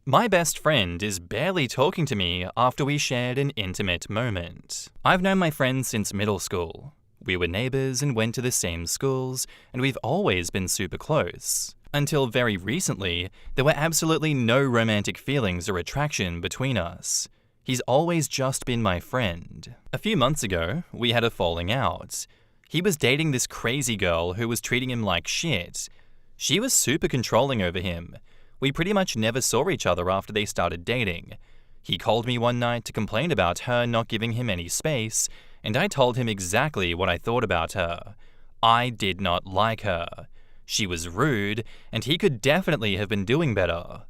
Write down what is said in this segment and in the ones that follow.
My best friend is barely talking to me after we shared an intimate moment. I've known my friend since middle school. We were neighbors and went to the same schools, and we've always been super close. Until very recently, there were absolutely no romantic feelings or attraction between us. He's always just been my friend. A few months ago, we had a falling out. He was dating this crazy girl who was treating him like shit. She was super controlling over him. We pretty much never saw each other after they started dating. He called me one night to complain about her not giving him any space, and I told him exactly what I thought about her. I did not like her. She was rude, and he could definitely have been doing better.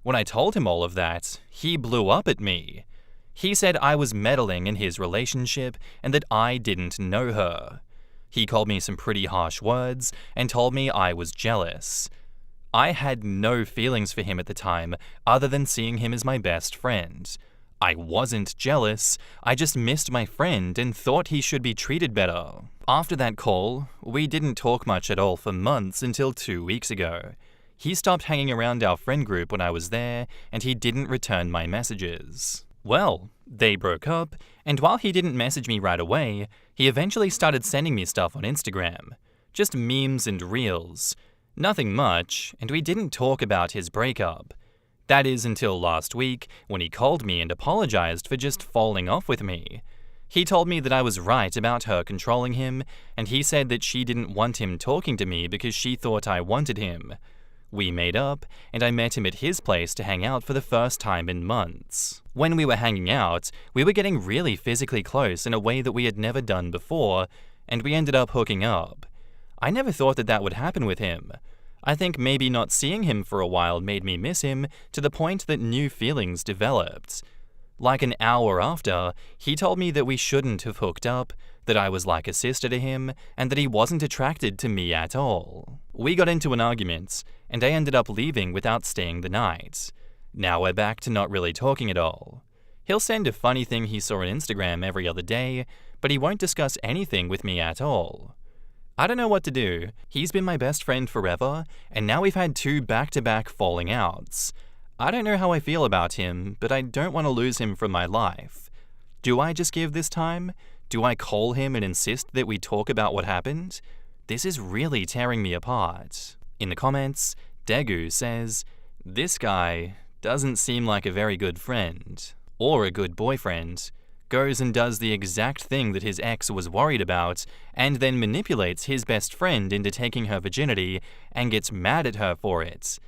When I told him all of that, he blew up at me. He said I was meddling in his relationship and that I didn't know her. He called me some pretty harsh words and told me I was jealous. I had no feelings for him at the time other than seeing him as my best friend. I wasn't jealous, I just missed my friend and thought he should be treated better. After that call, we didn't talk much at all for months until 2 weeks ago. He stopped hanging around our friend group when I was there, and he didn't return my messages. Well, they broke up, and while he didn't message me right away, he eventually started sending me stuff on Instagram. Just memes and reels. Nothing much, and we didn't talk about his breakup. That is until last week, when he called me and apologized for just falling off with me. He told me that I was right about her controlling him, and he said that she didn't want him talking to me because she thought I wanted him. We made up, and I met him at his place to hang out for the first time in months. When we were hanging out, we were getting really physically close in a way that we had never done before, and we ended up hooking up. I never thought that that would happen with him. I think maybe not seeing him for a while made me miss him to the point that new feelings developed. Like an hour after, he told me that we shouldn't have hooked up, that I was like a sister to him, and that he wasn't attracted to me at all. We got into an argument, and I ended up leaving without staying the night. Now we're back to not really talking at all. He'll send a funny thing he saw on Instagram every other day, but he won't discuss anything with me at all. I don't know what to do. He's been my best friend forever, and now we've had 2 back-to-back falling outs. I don't know how I feel about him, but I don't want to lose him from my life. Do I just give this time? Do I call him and insist that we talk about what happened? This is really tearing me apart. In the comments, Degu says, "This guy doesn't seem like a very good friend, or a good boyfriend. Goes and does the exact thing that his ex was worried about, and then manipulates his best friend into taking her virginity and gets mad at her for it.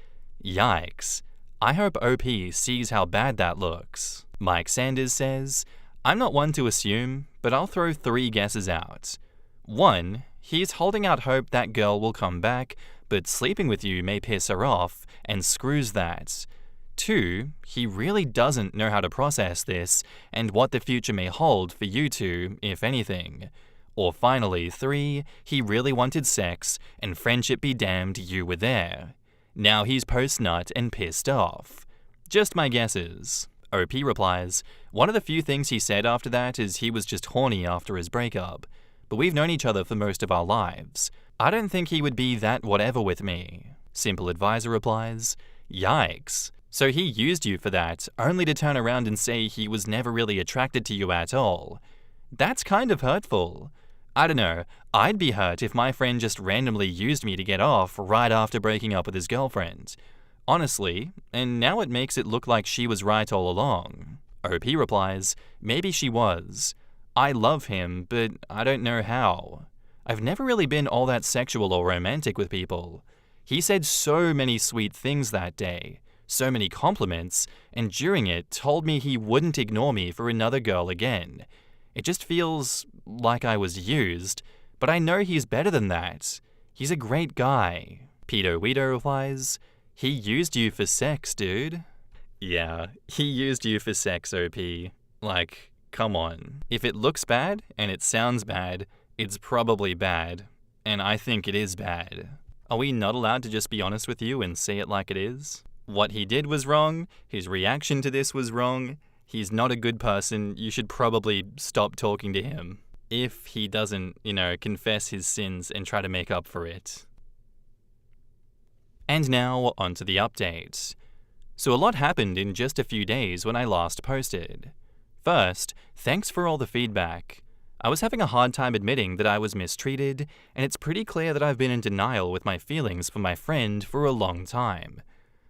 Yikes. I hope OP sees how bad that looks." Mike Sanders says, "I'm not one to assume, but I'll throw 3 guesses out. 1. He's holding out hope that girl will come back, but sleeping with you may piss her off, and screws that. 2. He really doesn't know how to process this, and what the future may hold for you two, if anything. Or finally, 3. He really wanted sex, and friendship be damned you were there. Now he's post-nut and pissed off. Just my guesses." OP replies, "One of the few things he said after that is he was just horny after his breakup. But we've known each other for most of our lives. I don't think he would be that whatever with me." Simple Advisor replies, "Yikes. So he used you for that, only to turn around and say he was never really attracted to you at all. That's kind of hurtful. I don't know, I'd be hurt if my friend just randomly used me to get off right after breaking up with his girlfriend. Honestly, and now it makes it look like she was right all along." OP replies, "Maybe she was. I love him, but I don't know how. I've never really been all that sexual or romantic with people. He said so many sweet things that day. So many compliments, and during it told me he wouldn't ignore me for another girl again. It just feels like I was used, but I know he's better than that. He's a great guy." Peter Weeder replies, "He used you for sex, dude." Yeah, he used you for sex, OP. Like, come on. If it looks bad and it sounds bad, it's probably bad. And I think it is bad. Are we not allowed to just be honest with you and say it like it is? What he did was wrong, his reaction to this was wrong, he's not a good person, you should probably stop talking to him. If he doesn't, confess his sins and try to make up for it. And now, onto the update. So a lot happened in just a few days when I last posted. First, thanks for all the feedback. I was having a hard time admitting that I was mistreated, and it's pretty clear that I've been in denial with my feelings for my friend for a long time.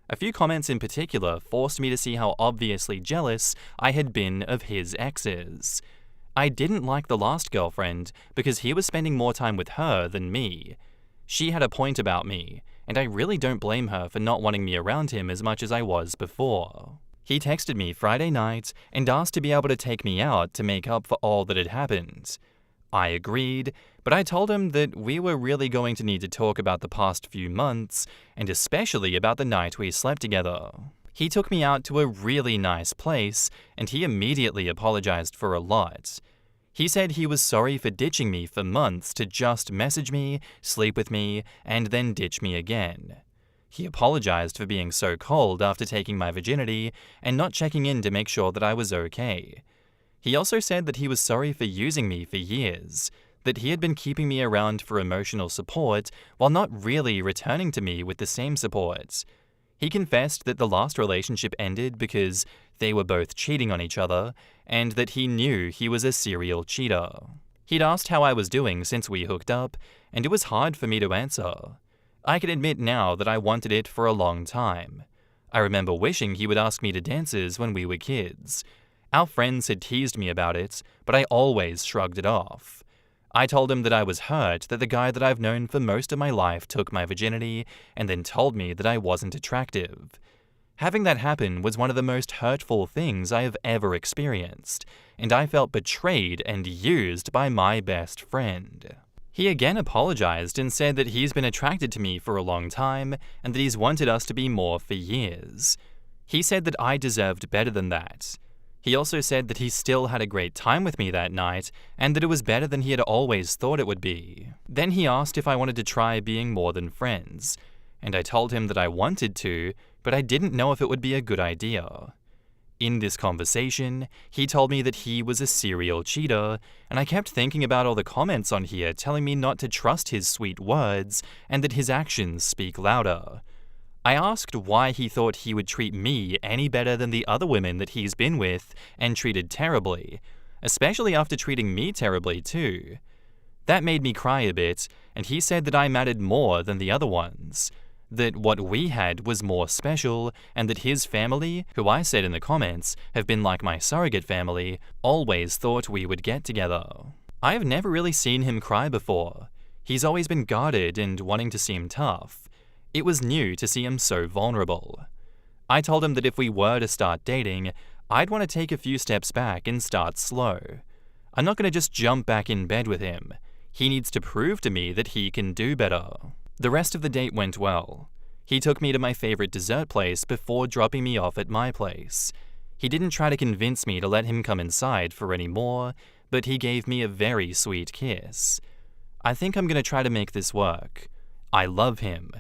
A few comments in particular forced me to see how obviously jealous I had been of his exes. I didn't like the last girlfriend because he was spending more time with her than me. She had a point about me, and I really don't blame her for not wanting me around him as much as I was before. He texted me Friday night and asked to be able to take me out to make up for all that had happened. I agreed, but I told him that we were really going to need to talk about the past few months, and especially about the night we slept together. He took me out to a really nice place, and he immediately apologized for a lot. He said he was sorry for ditching me for months to just message me, sleep with me, and then ditch me again. He apologized for being so cold after taking my virginity and not checking in to make sure that I was okay. He also said that he was sorry for using me for years, that he had been keeping me around for emotional support while not really returning to me with the same support. He confessed that the last relationship ended because they were both cheating on each other, and that he knew he was a serial cheater. He'd asked how I was doing since we hooked up, and it was hard for me to answer. I can admit now that I wanted it for a long time. I remember wishing he would ask me to dances when we were kids. Our friends had teased me about it, but I always shrugged it off. I told him that I was hurt that the guy that I've known for most of my life took my virginity and then told me that I wasn't attractive. Having that happen was one of the most hurtful things I have ever experienced, and I felt betrayed and used by my best friend. He again apologized and said that he's been attracted to me for a long time and that he's wanted us to be more for years. He said that I deserved better than that. He also said that he still had a great time with me that night and that it was better than he had always thought it would be. Then he asked if I wanted to try being more than friends, and I told him that I wanted to, but I didn't know if it would be a good idea. In this conversation, he told me that he was a serial cheater, and I kept thinking about all the comments on here telling me not to trust his sweet words and that his actions speak louder. I asked why he thought he would treat me any better than the other women that he's been with and treated terribly, especially after treating me terribly too. That made me cry a bit, and he said that I mattered more than the other ones, that what we had was more special, and that his family, who I said in the comments have been like my surrogate family, always thought we would get together. I have never really seen him cry before. He's always been guarded and wanting to seem tough. It was new to see him so vulnerable. I told him that if we were to start dating, I'd want to take a few steps back and start slow. I'm not going to just jump back in bed with him. He needs to prove to me that he can do better. The rest of the date went well. He took me to my favorite dessert place before dropping me off at my place. He didn't try to convince me to let him come inside for any more, but he gave me a very sweet kiss. I think I'm going to try to make this work. I love him.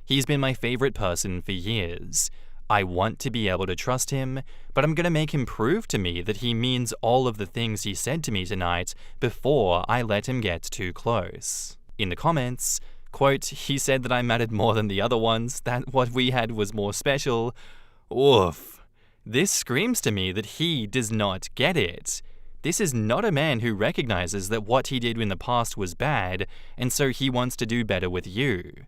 He's been my favorite person for years. I want to be able to trust him, but I'm going to make him prove to me that he means all of the things he said to me tonight before I let him get too close. In the comments, quote, he said that I mattered more than the other ones, that what we had was more special. Oof. This screams to me that he does not get it. This is not a man who recognizes that what he did in the past was bad, and so he wants to do better with you.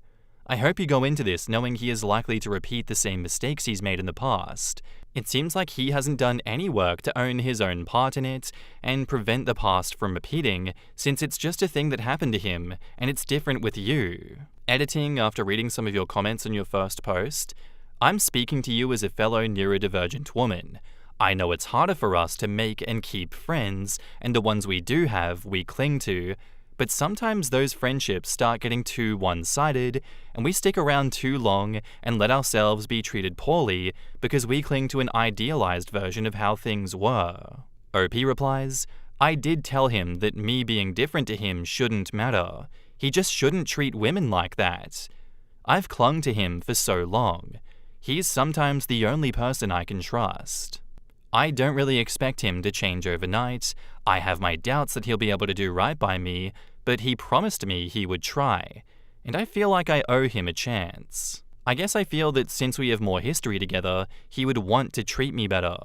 I hope you go into this knowing he is likely to repeat the same mistakes he's made in the past. It seems like he hasn't done any work to own his own part in it and prevent the past from repeating, since it's just a thing that happened to him, and it's different with you. Editing after reading some of your comments on your first post, I'm speaking to you as a fellow neurodivergent woman. I know it's harder for us to make and keep friends, and the ones we do have we cling to, but sometimes those friendships start getting too one-sided, and we stick around too long and let ourselves be treated poorly because we cling to an idealized version of how things were. OP replies, I did tell him that me being different to him shouldn't matter. He just shouldn't treat women like that. I've clung to him for so long. He's sometimes the only person I can trust. I don't really expect him to change overnight. I have my doubts that he'll be able to do right by me, but he promised me he would try, and I feel like I owe him a chance. I guess I feel that since we have more history together, he would want to treat me better.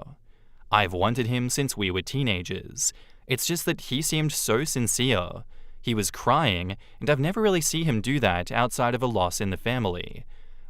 I've wanted him since we were teenagers. It's just that he seemed so sincere. He was crying, and I've never really seen him do that outside of a loss in the family.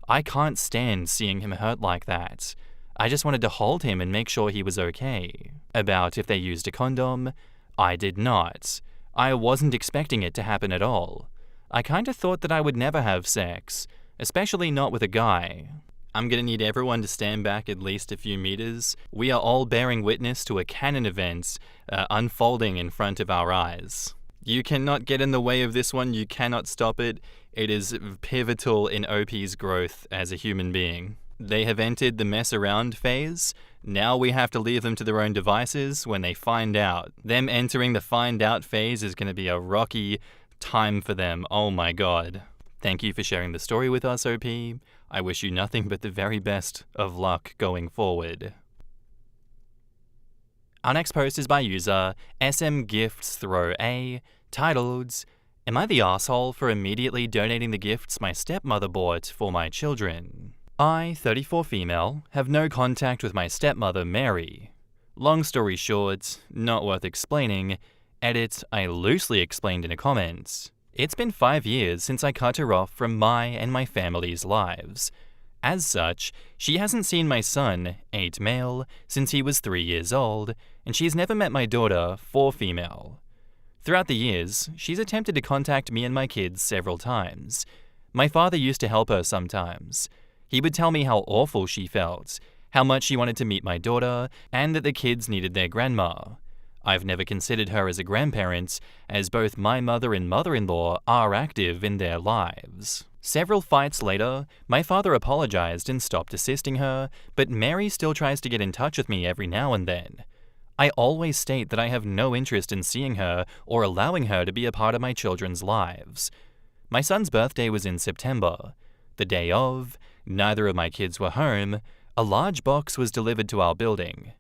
I can't stand seeing him hurt like that. I just wanted to hold him and make sure he was okay. About if they used a condom, I did not. I wasn't expecting it to happen at all. I kinda thought that I would never have sex, especially not with a guy. I'm gonna need everyone to stand back at least a few meters. We are all bearing witness to a canon event unfolding in front of our eyes. You cannot get in the way of this one, you cannot stop it. It is pivotal in OP's growth as a human being. They have entered the mess around phase. Now we have to leave them to their own devices when they find out. Them entering the find out phase is gonna be a rocky time for them, oh my god. Thank you for sharing the story with us, OP. I wish you nothing but the very best of luck going forward. Our next post is by user SMGiftsThrowA, titled, "Am I the asshole for immediately donating the gifts my stepmother bought for my children? I, 34 female, have no contact with my stepmother, Mary. Long story short, not worth explaining. Edit, I loosely explained in a comment. It's been 5 years since I cut her off from my and my family's lives. As such, she hasn't seen my son, 8 male, since he was 3 years old, and she's never met my daughter, 4 female. Throughout the years, she's attempted to contact me and my kids several times. My father used to help her sometimes. He would tell me how awful she felt, how much she wanted to meet my daughter, and that the kids needed their grandma. I've never considered her as a grandparent, as both my mother and mother-in-law are active in their lives. Several fights later, my father apologized and stopped assisting her, but Mary still tries to get in touch with me every now and then. I always state that I have no interest in seeing her or allowing her to be a part of my children's lives. My son's birthday was in September. The day of, neither of my kids were home. A large box was delivered to our building.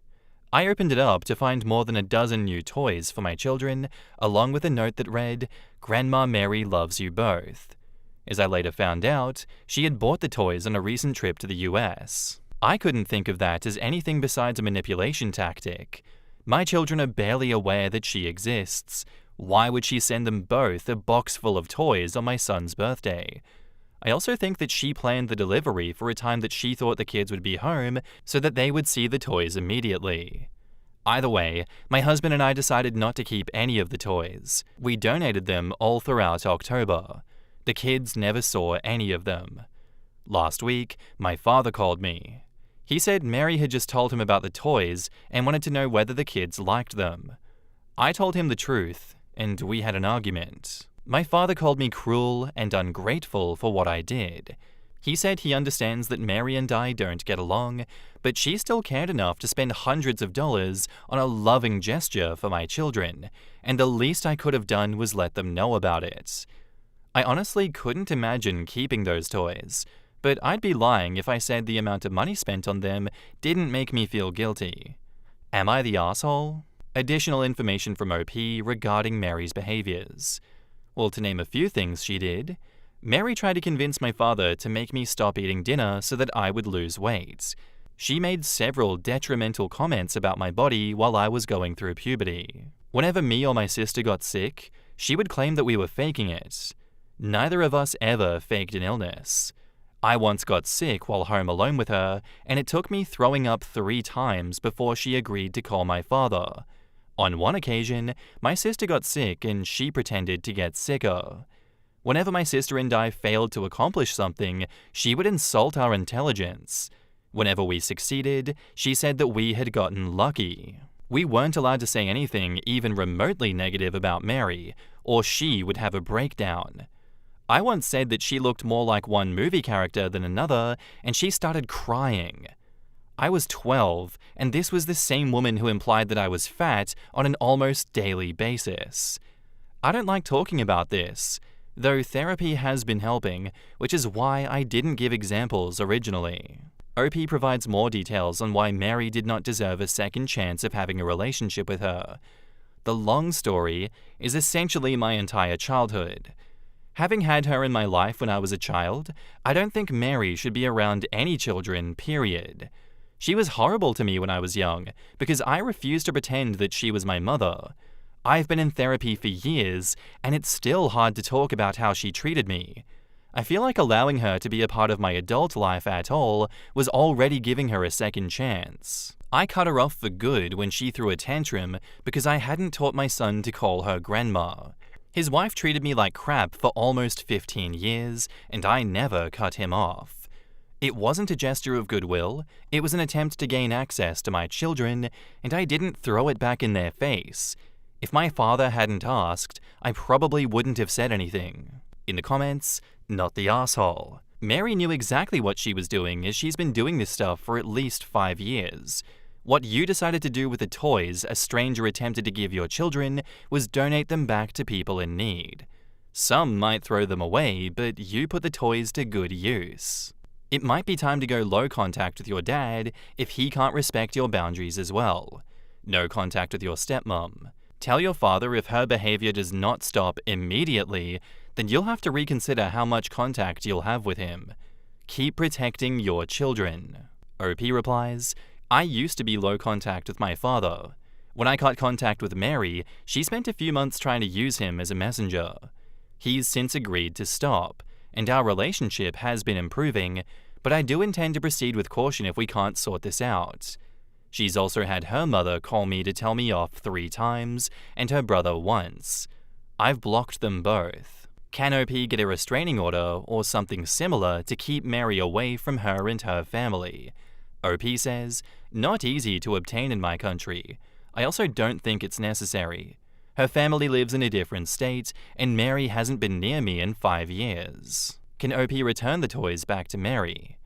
I opened it up to find more than a dozen new toys for my children, along with a note that read, "Grandma Mary loves you both." As I later found out, she had bought the toys on a recent trip to the US. I couldn't think of that as anything besides a manipulation tactic. My children are barely aware that she exists. Why would she send them both a box full of toys on my son's birthday? I also think that she planned the delivery for a time that she thought the kids would be home so that they would see the toys immediately. Either way, my husband and I decided not to keep any of the toys. We donated them all throughout October. The kids never saw any of them. Last week, my father called me. He said Mary had just told him about the toys and wanted to know whether the kids liked them. I told him the truth, and we had an argument. My father called me cruel and ungrateful for what I did. He said he understands that Mary and I don't get along, but she still cared enough to spend hundreds of dollars on a loving gesture for my children, and the least I could have done was let them know about it. I honestly couldn't imagine keeping those toys, but I'd be lying if I said the amount of money spent on them didn't make me feel guilty. Am I the asshole? Additional information from OP regarding Mary's behaviors. Well, to name a few things she did, Mary tried to convince my father to make me stop eating dinner so that I would lose weight. She made several detrimental comments about my body while I was going through puberty. Whenever me or my sister got sick, she would claim that we were faking it. Neither of us ever faked an illness. I once got sick while home alone with her, and it took me throwing up 3 times before she agreed to call my father. On one occasion, my sister got sick and she pretended to get sicker. Whenever my sister and I failed to accomplish something, she would insult our intelligence. Whenever we succeeded, she said that we had gotten lucky. We weren't allowed to say anything even remotely negative about Mary, or she would have a breakdown. I once said that she looked more like one movie character than another, and she started crying. I was 12, and this was the same woman who implied that I was fat on an almost daily basis. I don't like talking about this, though therapy has been helping, which is why I didn't give examples originally. OP provides more details on why Mary did not deserve a second chance of having a relationship with her. The long story is essentially my entire childhood. Having had her in my life when I was a child, I don't think Mary should be around any children, period. She was horrible to me when I was young because I refused to pretend that she was my mother. I've been in therapy for years, and it's still hard to talk about how she treated me. I feel like allowing her to be a part of my adult life at all was already giving her a second chance. I cut her off for good when she threw a tantrum because I hadn't taught my son to call her grandma. His wife treated me like crap for almost 15 years, and I never cut him off. It wasn't a gesture of goodwill, it was an attempt to gain access to my children, and I didn't throw it back in their face. If my father hadn't asked, I probably wouldn't have said anything. In the comments, not the asshole. Mary knew exactly what she was doing as she's been doing this stuff for at least 5 years. What you decided to do with the toys a stranger attempted to give your children was donate them back to people in need. Some might throw them away, but you put the toys to good use. It might be time to go low contact with your dad if he can't respect your boundaries as well. No contact with your stepmom. Tell your father if her behavior does not stop immediately, then you'll have to reconsider how much contact you'll have with him. Keep protecting your children. OP replies, I used to be low contact with my father. When I cut contact with Mary, she spent a few months trying to use him as a messenger. He's since agreed to stop, and our relationship has been improving, but I do intend to proceed with caution if we can't sort this out. She's also had her mother call me to tell me off 3 times, and her brother once. I've blocked them both. Can OP get a restraining order or something similar to keep Mary away from her and her family? OP says, not easy to obtain in my country. I also don't think it's necessary. Her family lives in a different state, and Mary hasn't been near me in 5 years. Can OP return the toys back to Mary?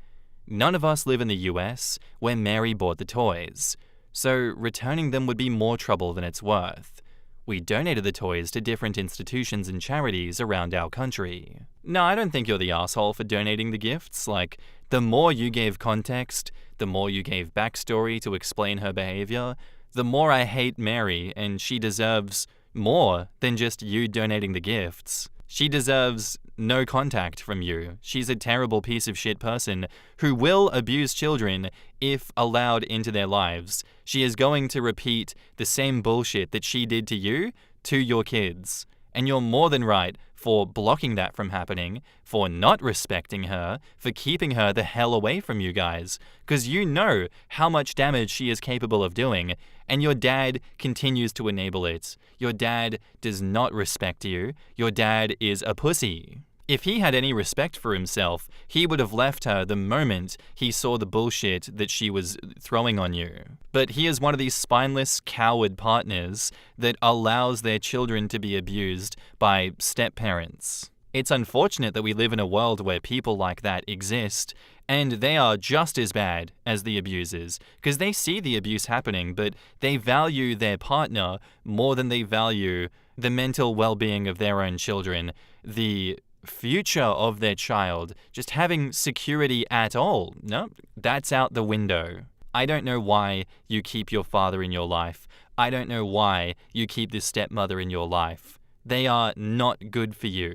None of us live in the US, where Mary bought the toys, so returning them would be more trouble than it's worth. We donated the toys to different institutions and charities around our country. No, I don't think you're the asshole for donating the gifts. Like, the more you gave context, the more you gave backstory to explain her behavior, the more I hate Mary, and she deserves more than just you donating the gifts. She deserves no contact from you. She's a terrible piece of shit person who will abuse children if allowed into their lives. She is going to repeat the same bullshit that she did to you to your kids. And you're more than right for blocking that from happening, for not respecting her, for keeping her the hell away from you guys, because you know how much damage she is capable of doing, and your dad continues to enable it. Your dad does not respect you. Your dad is a pussy. If he had any respect for himself, he would have left her the moment he saw the bullshit that she was throwing on you. But he is one of these spineless, coward partners that allows their children to be abused by step-parents. It's unfortunate that we live in a world where people like that exist, and they are just as bad as the abusers, because they see the abuse happening, but they value their partner more than they value the mental well-being of their own children, the future of their child, just having security at all. No, that's out the window. I don't know why you keep your father in your life. I don't know why you keep this stepmother in your life. They are not good for you.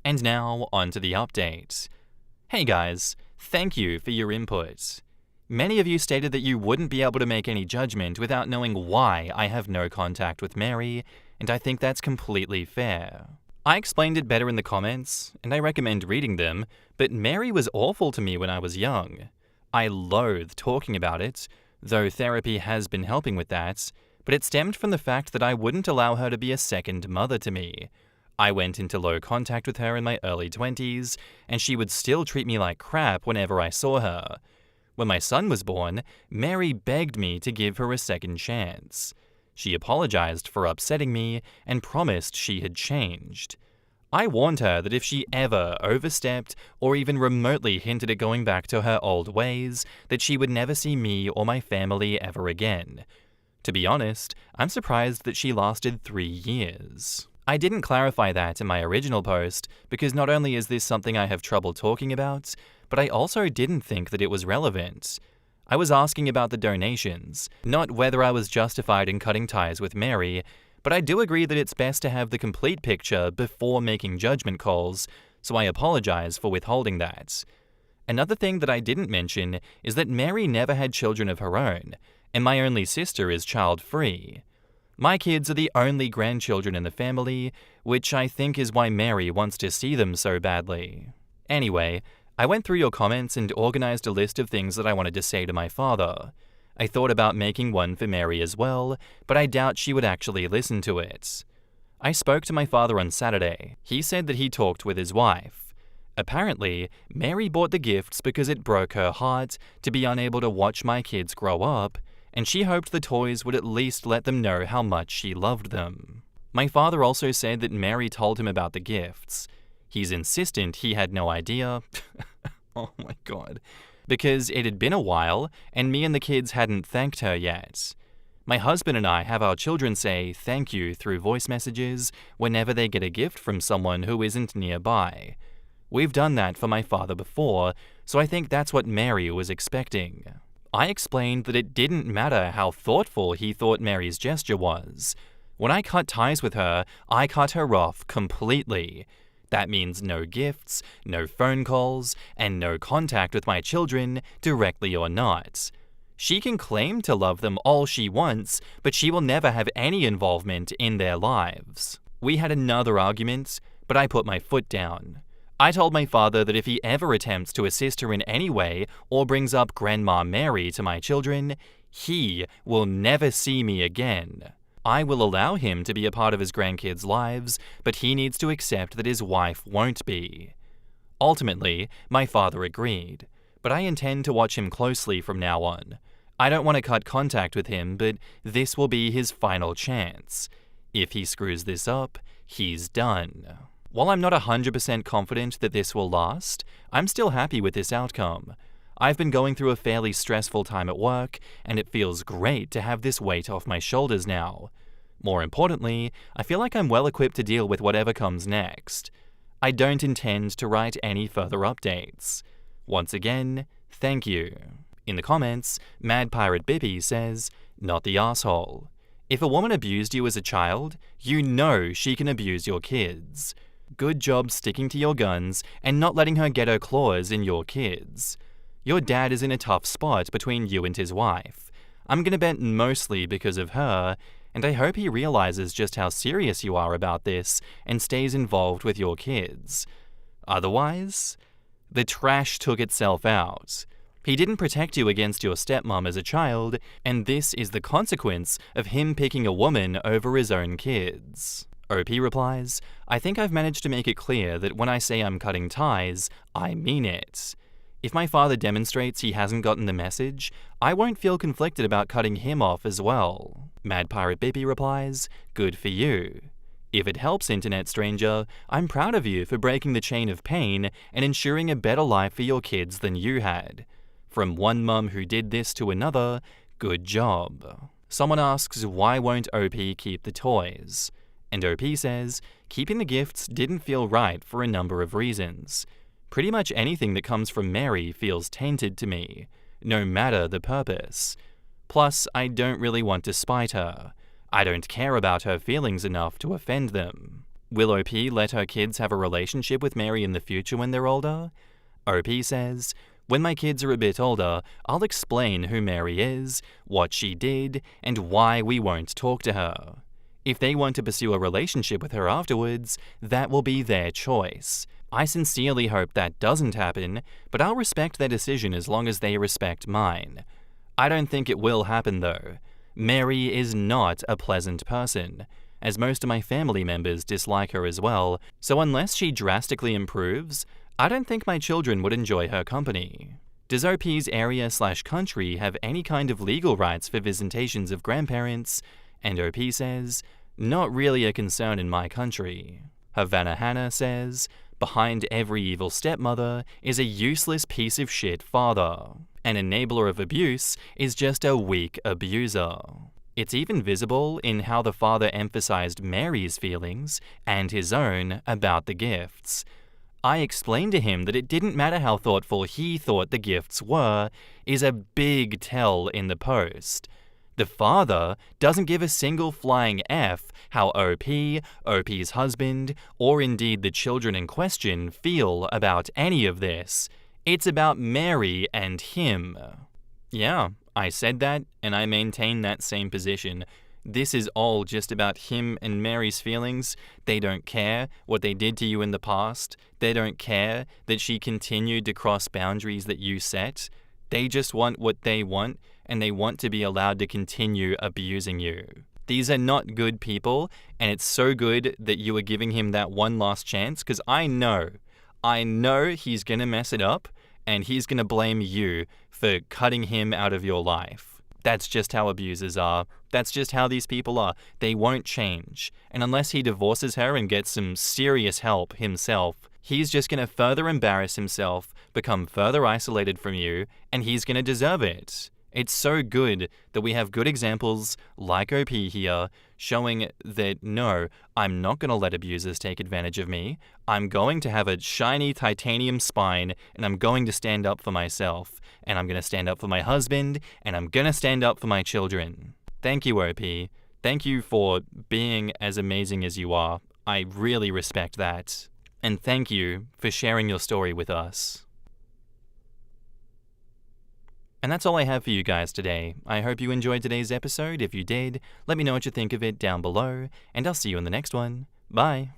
And now, on to the update. Hey guys, thank you for your input. Many of you stated that you wouldn't be able to make any judgment without knowing why I have no contact with Mary, and I think that's completely fair. I explained it better in the comments, and I recommend reading them, but Mary was awful to me when I was young. I loathe talking about it, though therapy has been helping with that, but it stemmed from the fact that I wouldn't allow her to be a second mother to me. I went into low contact with her in my early 20s, and she would still treat me like crap whenever I saw her. When my son was born, Mary begged me to give her a second chance. She apologized for upsetting me and promised she had changed. I warned her that if she ever overstepped or even remotely hinted at going back to her old ways, that she would never see me or my family ever again. To be honest, I'm surprised that she lasted 3 years. I didn't clarify that in my original post because not only is this something I have trouble talking about, but I also didn't think that it was relevant. I was asking about the donations, not whether I was justified in cutting ties with Mary, But I do agree that it's best to have the complete picture before making judgment calls, so I apologize for withholding that. Another thing that I didn't mention is that Mary never had children of her own, and my only sister is child-free. My kids are the only grandchildren in the family, which I think is why Mary wants to see them so badly. Anyway, I went through your comments and organized a list of things that I wanted to say to my father. I thought about making one for Mary as well, but I doubt she would actually listen to it. I spoke to my father on Saturday. He said that he talked with his wife. Apparently, Mary bought the gifts because it broke her heart to be unable to watch my kids grow up, and she hoped the toys would at least let them know how much she loved them. My father also said that Mary told him about the gifts. He's insistent he had no idea. Oh my god. Because it had been a while, and me and the kids hadn't thanked her yet. My husband and I have our children say thank you through voice messages whenever they get a gift from someone who isn't nearby. We've done that for my father before, so I think that's what Mary was expecting. I explained that it didn't matter how thoughtful he thought Mary's gesture was. When I cut ties with her, I cut her off completely. That means no gifts, no phone calls, and no contact with my children, directly or not. She can claim to love them all she wants, but she will never have any involvement in their lives. We had another argument, but I put my foot down. I told my father that if he ever attempts to assist her in any way or brings up Grandma Mary to my children, he will never see me again. I will allow him to be a part of his grandkids' lives, but he needs to accept that his wife won't be. Ultimately, my father agreed, but I intend to watch him closely from now on. I don't want to cut contact with him, but this will be his final chance. If he screws this up, he's done. While I'm not 100% confident that this will last, I'm still happy with this outcome. I've been going through a fairly stressful time at work, and it feels great to have this weight off my shoulders now. More importantly, I feel like I'm well equipped to deal with whatever comes next. I don't intend to write any further updates. Once again, thank you. In the comments, Mad Pirate Bippy says, "Not the asshole. If a woman abused you as a child, you know she can abuse your kids. Good job sticking to your guns and not letting her get her claws in your kids. Your dad is in a tough spot between you and his wife. I'm gonna bet mostly because of her, and I hope he realizes just how serious you are about this and stays involved with your kids. Otherwise, the trash took itself out. He didn't protect you against your stepmom as a child, and this is the consequence of him picking a woman over his own kids." OP replies, "I think I've managed to make it clear that when I say I'm cutting ties, I mean it. If my father demonstrates he hasn't gotten the message, I won't feel conflicted about cutting him off as well." Mad Pirate Bippy replies, "Good for you. If it helps, Internet Stranger, I'm proud of you for breaking the chain of pain and ensuring a better life for your kids than you had. From one mum who did this to another, good job." Someone asks, why won't OP keep the toys? And OP says, keeping the gifts didn't feel right for a number of reasons. Pretty much anything that comes from Mary feels tainted to me, no matter the purpose. Plus, I don't really want to spite her. I don't care about her feelings enough to offend them. Will OP let her kids have a relationship with Mary in the future when they're older? OP says, "When my kids are a bit older, I'll explain who Mary is, what she did, and why we won't talk to her. If they want to pursue a relationship with her afterwards, that will be their choice. I sincerely hope that doesn't happen, but I'll respect their decision as long as they respect mine. I don't think it will happen though. Mary is not a pleasant person, as most of my family members dislike her as well, so unless she drastically improves, I don't think my children would enjoy her company. Does OP's area/country have any kind of legal rights for visitations of grandparents?" And OP says, "Not really a concern in my country." Havana Hannah says, "Behind every evil stepmother is a useless piece of shit father. An enabler of abuse is just a weak abuser." It's even visible in how the father emphasized Mary's feelings and his own about the gifts. I explained to him that it didn't matter how thoughtful he thought the gifts were, is a big tell in the post. The father doesn't give a single flying F how OP, OP's husband, or indeed the children in question feel about any of this. It's about Mary and him. Yeah, I said that, and I maintain that same position. This is all just about him and Mary's feelings. They don't care what they did to you in the past. They don't care that she continued to cross boundaries that you set. They just want what they want, and they want to be allowed to continue abusing you. These are not good people, and it's so good that you are giving him that one last chance, because I know he's gonna mess it up, and he's gonna blame you for cutting him out of your life. That's just how abusers are. That's just how these people are. They won't change. And unless he divorces her and gets some serious help himself, he's just going to further embarrass himself, become further isolated from you, and he's going to deserve it. It's so good that we have good examples like OP here showing that no, I'm not going to let abusers take advantage of me. I'm going to have a shiny titanium spine, and I'm going to stand up for myself. And I'm going to stand up for my husband, and I'm going to stand up for my children. Thank you, OP. Thank you for being as amazing as you are. I really respect that. And thank you for sharing your story with us. And that's all I have for you guys today. I hope you enjoyed today's episode. If you did, let me know what you think of it down below, and I'll see you in the next one. Bye.